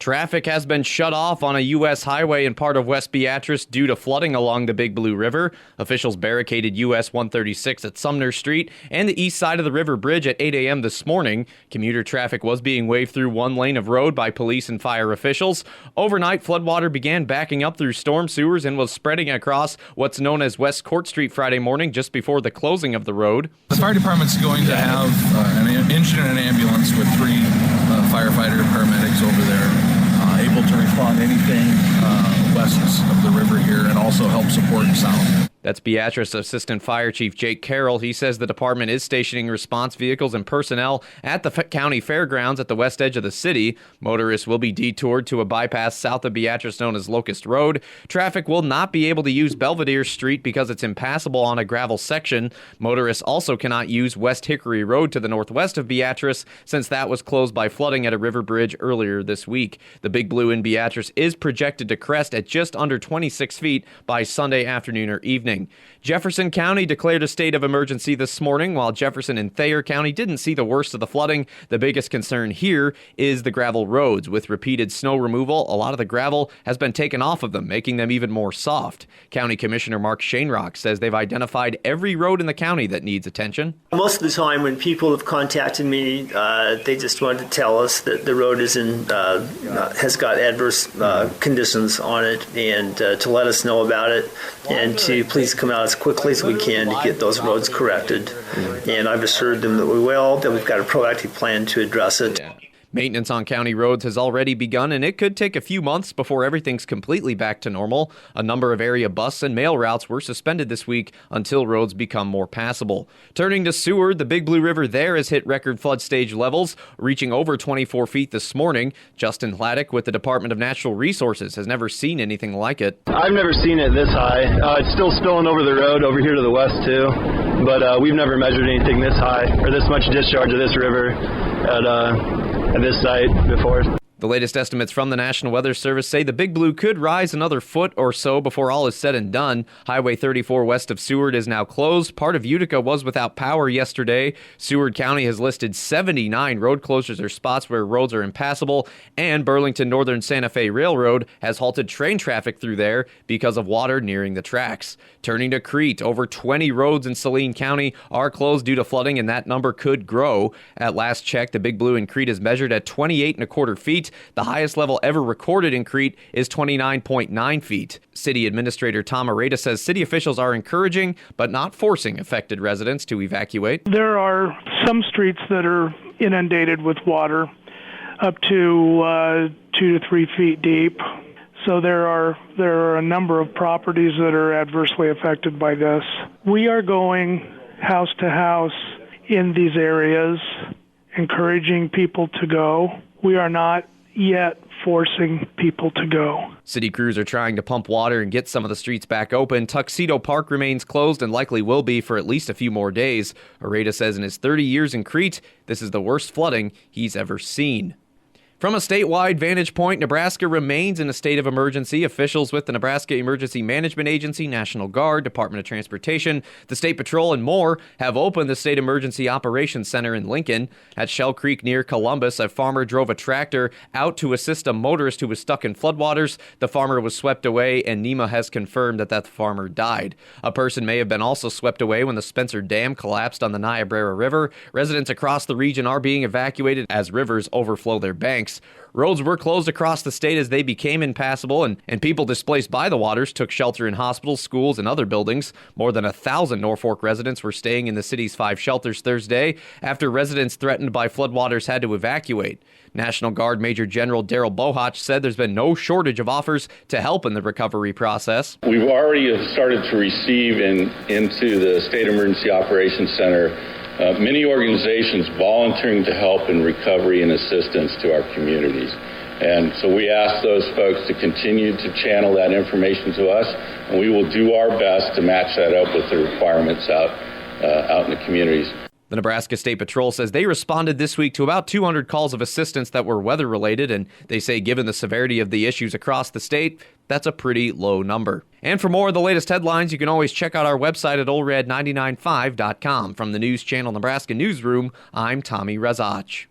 Traffic has been shut off on a U.S. highway in part of West Beatrice due to flooding along the Big Blue River. Officials barricaded U.S. 136 at Sumner Street and the east side of the river bridge at 8 a.m. this morning. Commuter traffic was being waved through one lane of road by police and fire officials. Overnight, floodwater began backing up through storm sewers and was spreading across what's known as West Court Street Friday morning, just before the closing of the road. The fire department's going to have an engine and an ambulance with 3 firefighter and paramedics over there, able to respond to anything west of the river here and also help support sound. That's Beatrice Assistant Fire Chief Jake Carroll. He says the department is stationing response vehicles and personnel at the county fairgrounds at the west edge of the city. Motorists will be detoured to a bypass south of Beatrice known as Locust Road. Traffic will not be able to use Belvedere Street because it's impassable on a gravel section. Motorists also cannot use West Hickory Road to the northwest of Beatrice since that was closed by flooding at a river bridge earlier this week. The Big Blue in Beatrice is projected to crest at just under 26 feet by Sunday afternoon or evening. Jefferson County declared a state of emergency this morning, while Jefferson and Thayer County didn't see the worst of the flooding. The biggest concern here is the gravel roads. With repeated snow removal, a lot of the gravel has been taken off of them, making them even more soft. County Commissioner Mark Shanerock says they've identified every road in the county that needs attention. Most of the time when people have contacted me, they just wanted to tell us that the road is has got adverse conditions on it, and to let us know about it, and to please come out as quickly as we can to get those roads corrected. And I've assured them that we will, that we've got a proactive plan to address it. Maintenance on county roads has already begun, and it could take a few months before everything's completely back to normal. A number of area bus and mail routes were suspended this week until roads become more passable. Turning to Seward, the Big Blue River there has hit record flood stage levels, reaching over 24 feet this morning. Justin Hladek with the Department of Natural Resources has never seen anything like it. I've never seen it this high. It's still spilling over the road over here to the west too, but we've never measured anything this high or this much discharge of this river at this site before. The latest estimates from the National Weather Service say the Big Blue could rise another foot or so before all is said and done. Highway 34 west of Seward is now closed. Part of Utica was without power yesterday. Seward County has listed 79 road closures or spots where roads are impassable, and Burlington Northern Santa Fe Railroad has halted train traffic through there because of water nearing the tracks. Turning to Crete, over 20 roads in Saline County are closed due to flooding, and that number could grow. At last check, the Big Blue in Crete is measured at 28.25 feet. The highest level ever recorded in Crete is 29.9 feet. City Administrator Tom Areta says city officials are encouraging but not forcing affected residents to evacuate. There are some streets that are inundated with water up to 2 to 3 feet deep. So there are a number of properties that are adversely affected by this. We are going house to house in these areas, encouraging people to go. We are not yet forcing people to go. City crews are trying to pump water and get some of the streets back open. Tuxedo Park remains closed and likely will be for at least a few more days. Areta says in his 30 years in Crete, this is the worst flooding he's ever seen. From a statewide vantage point, Nebraska remains in a state of emergency. Officials with the Nebraska Emergency Management Agency, National Guard, Department of Transportation, the State Patrol, and more have opened the State Emergency Operations Center in Lincoln. At Shell Creek near Columbus, a farmer drove a tractor out to assist a motorist who was stuck in floodwaters. The farmer was swept away, and NEMA has confirmed that the farmer died. A person may have been also swept away when the Spencer Dam collapsed on the Niobrara River. Residents across the region are being evacuated as rivers overflow their banks. Roads were closed across the state as they became impassable, and people displaced by the waters took shelter in hospitals, schools, and other buildings. More than 1,000 Norfolk residents were staying in the city's 5 shelters Thursday after residents threatened by floodwaters had to evacuate. National Guard Major General Daryl Bohach said there's been no shortage of offers to help in the recovery process. We've already started to receive into the State Emergency Operations Center many organizations volunteering to help in recovery and assistance to our communities. And so we ask those folks to continue to channel that information to us, and we will do our best to match that up with the requirements out in the communities. The Nebraska State Patrol says they responded this week to about 200 calls of assistance that were weather-related, and they say given the severity of the issues across the state, that's a pretty low number. And for more of the latest headlines, you can always check out our website at olred995.com. From the News Channel Nebraska Newsroom, I'm Tommy Rezac.